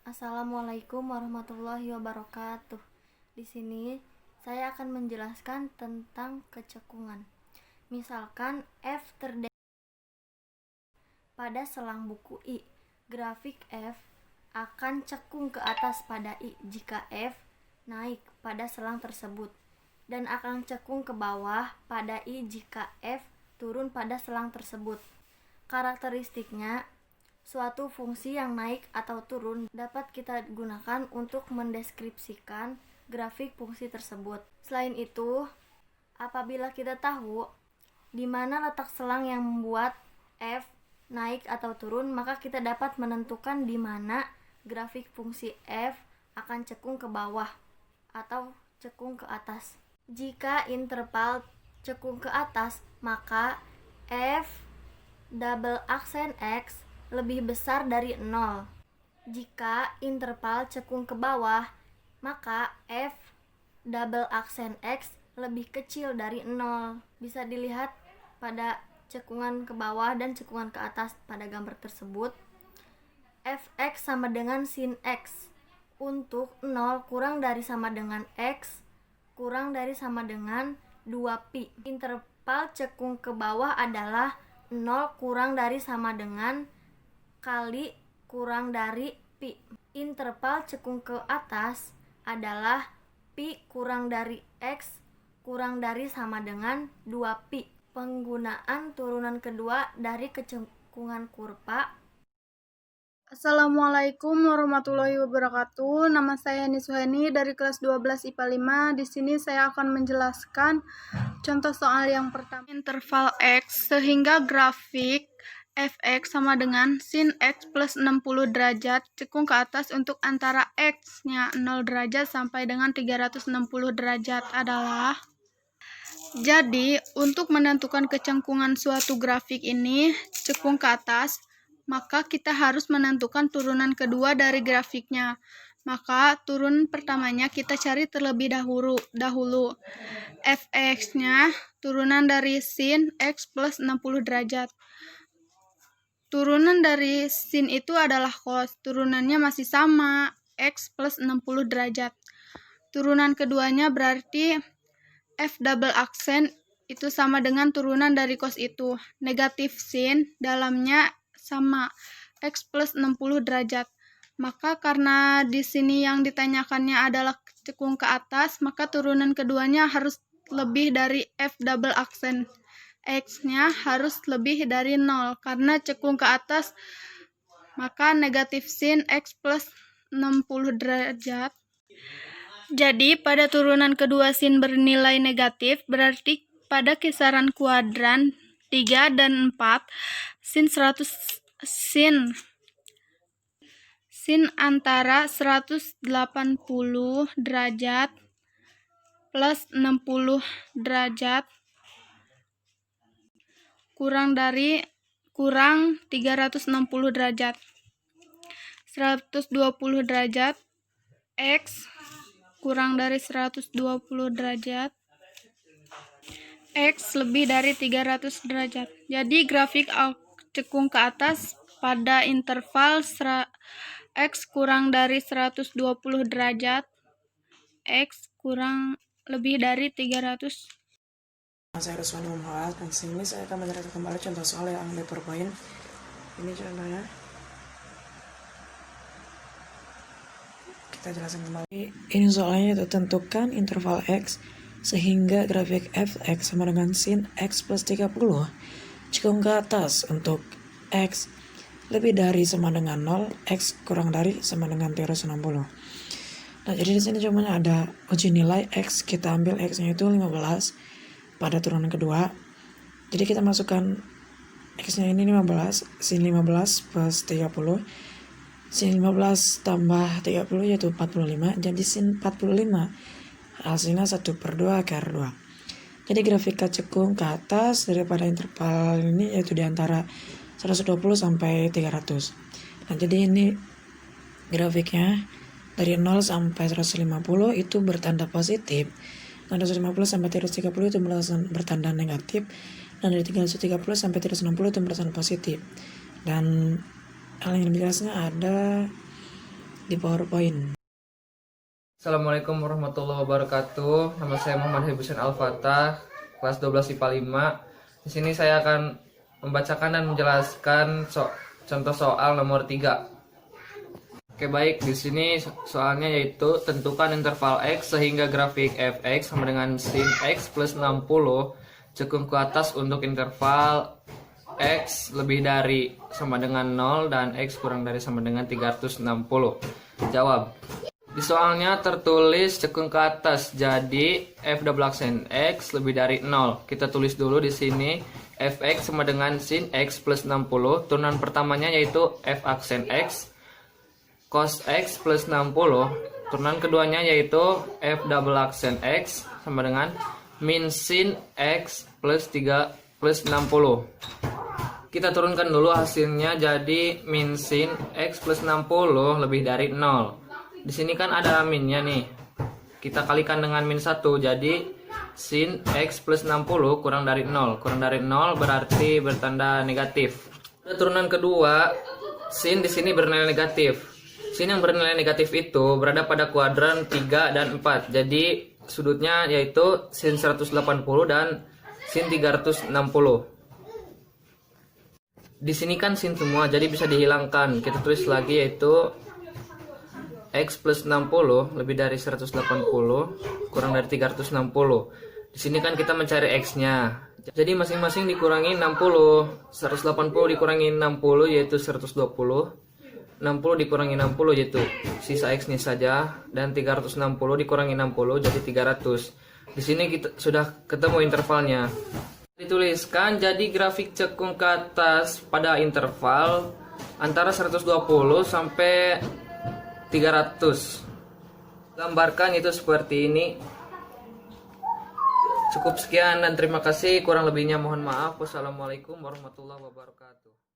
Assalamualaikum warahmatullahi wabarakatuh. Di sini saya akan menjelaskan tentang kecekungan. Misalkan F terdapat pada selang buku I. Grafik F akan cekung ke atas pada I jika F naik pada selang tersebut, dan akan cekung ke bawah pada I jika F turun pada selang tersebut. Karakteristiknya, suatu fungsi yang naik atau turun dapat kita gunakan untuk mendeskripsikan grafik fungsi tersebut. Selain itu, apabila kita tahu di mana letak selang yang membuat F naik atau turun, maka kita dapat menentukan di mana grafik fungsi F akan cekung ke bawah atau cekung ke atas. Jika interval cekung ke atas, maka F double aksen X lebih besar dari 0. Jika interval cekung ke bawah, maka F double aksen X lebih kecil dari 0. Bisa dilihat pada cekungan ke bawah dan cekungan ke atas pada gambar tersebut. Fx sama dengan sin X. Untuk 0 kurang dari sama dengan X kurang dari sama dengan 2pi. Interval cekung ke bawah adalah 0 kurang dari sama dengan kali kurang dari pi. Interval cekung ke atas adalah pi kurang dari x kurang dari sama dengan 2pi. Penggunaan turunan kedua dari kecekungan kurva. Assalamualaikum warahmatullahi wabarakatuh. Nama saya Nisuheni dari kelas 12 IPA 5. Di sini saya akan menjelaskan contoh soal yang pertama. Interval X sehingga grafik Fx sama dengan sin X plus 60 derajat cekung ke atas untuk antara X-nya 0 derajat sampai dengan 360 derajat adalah. Jadi, untuk menentukan kecengkungan suatu grafik ini cekung ke atas, maka kita harus menentukan turunan kedua dari grafiknya. Maka turun pertamanya kita cari terlebih dahulu. Fx-nya turunan dari sin X plus 60 derajat. Turunan dari sin itu adalah cos. Turunannya masih sama, X plus 60 derajat. Turunan keduanya berarti F double aksen itu sama dengan turunan dari cos itu. Negatif sin dalamnya sama X plus 60 derajat. Maka karena di sini yang ditanyakannya adalah cekung ke atas, maka turunan keduanya harus lebih dari F double aksen. X-nya harus lebih dari 0 karena cekung ke atas, maka negatif sin X plus 60 derajat. Jadi pada turunan kedua sin bernilai negatif, berarti pada kisaran kuadran 3 dan 4 sin antara 180 derajat plus 60 derajat kurang 360 derajat. 120 derajat X kurang dari 120 derajat X lebih dari 300 derajat. Jadi grafik cekung ke atas pada interval X kurang dari 120 derajat X kurang lebih dari 300. Saya Ruswani Muhammad, dan sini saya akan menjelaskan kembali contoh soal yang di PowerPoint. Ini contohnya. Kita jelaskan kembali. Ini soalnya itu tentukan interval X sehingga grafik Fx sama dengan sin X plus 30 cekung ke atas untuk X lebih dari sama dengan 0, X kurang dari sama dengan 360. Nah, jadi di sini cuma ada uji nilai X, kita ambil X-nya itu 15 pada turunan kedua. Jadi kita masukkan X-nya ini 15, sin 15 plus 30. Sin 15 tambah 30 yaitu 45. Jadi sin 45 hasilnya 1/2 akar 2. Jadi grafik cekung ke atas daripada interval ini yaitu di antara 120 sampai 300. Nah, jadi ini grafiknya dari 0 sampai 150 itu bertanda positif. Dan 150 sampai 330 itu bertanda negatif. Dan dari 330 sampai 360 itu bertanda positif. Dan hal yang lebih jelasnya ada di PowerPoint. Assalamualaikum warahmatullahi wabarakatuh. Nama saya Muhammad Hibusin Al-Fatah, kelas 12 IPA 5. Di sini saya akan membacakan dan menjelaskan contoh soal nomor 3. Oke, baik. Di sini soalnya yaitu tentukan interval x sehingga grafik fx sama dengan sin x plus 60 cekung ke atas untuk interval x lebih dari sama dengan 0 dan x kurang dari sama dengan 360. Jawab. Di soalnya tertulis cekung ke atas, jadi f double aksen x lebih dari 0. Kita tulis dulu di sini fx sama dengan sin x plus 60. Turunan pertamanya yaitu f aksen x cos x plus 60. Turunan keduanya yaitu f double aksen x sama dengan min sin x plus 3 plus 60. Kita turunkan dulu hasilnya, jadi min sin x plus 60 lebih dari 0. Di sini kan ada minnya nih. Kita kalikan dengan min 1, jadi sin x plus 60 kurang dari 0. Kurang dari 0 berarti bertanda negatif. Turunan kedua, sin di sini bernilai negatif. Sin yang bernilai negatif itu berada pada kuadran 3 dan 4. Jadi sudutnya yaitu sin 180 dan sin 360. Di sini kan sin semua, jadi bisa dihilangkan. Kita tulis lagi yaitu x plus 60 lebih dari 180 kurang dari 360. Di sini kan kita mencari x-nya. Jadi masing-masing dikurangi 60. 180 dikurangi 60 yaitu 120. 60 dikurangi 60 yaitu sisa x-nya saja, dan 360 dikurangi 60 jadi 300. Di sini kita sudah ketemu intervalnya. Dituliskan jadi grafik cekung ke atas pada interval antara 120 sampai 300. Gambarkan itu seperti ini. Cukup sekian dan terima kasih. Kurang lebihnya mohon maaf. Wassalamualaikum warahmatullahi wabarakatuh.